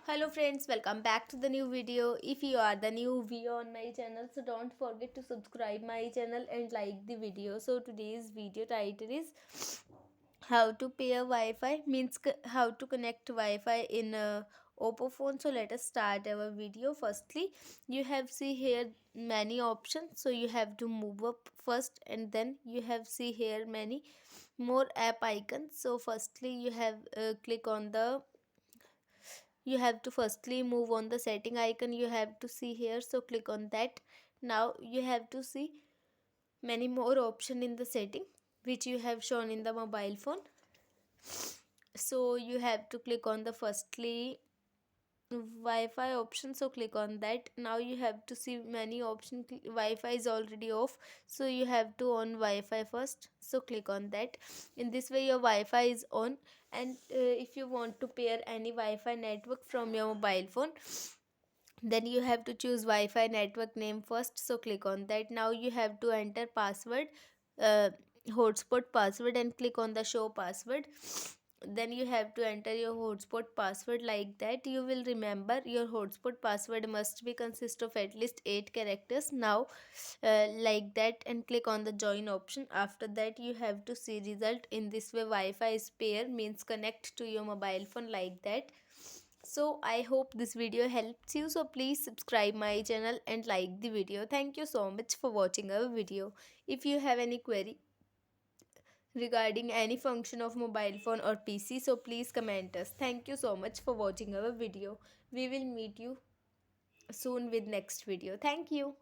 Hello friends, welcome back to the new video. If you are the new viewer on my channel, so don't forget to subscribe my channel and like the video. So today's video title is how to pair Wi-Fi, means how to connect Wi-Fi in a oppo phone. So let us start our video. Firstly, you have see here many options, so you have to move up first, and then you have see here many more app icons. So firstly you have click on the you have to firstly move on the setting icon you have to see here, so click on that. Now you have to see many more option in the setting which you have shown in the mobile phone. So you have to click on the firstly Wi-Fi option, so click on that. Now you have to see many options. Wi-Fi is already off, so you have to on Wi-Fi first, so click on that. In this way your Wi-Fi is on, and if you want to pair any Wi-Fi network from your mobile phone, then you have to choose Wi-Fi network name first, so click on that. Now you have to enter password, uh, hotspot password, and click on the show password. Then you have to enter your hotspot password like that. You will remember your hotspot password must be consist of at least 8 characters. Now like that, and click on the join option. After that you have to see result. In this way Wi-Fi is pair, means connect to your mobile phone like that. So I hope this video helps you, so please subscribe my channel and like the video. Thank you so much for watching our video. If you have any query regarding any function of mobile phone or PC, so please comment us. Thank you so much for watching our video. We will meet you soon with next video. Thank you.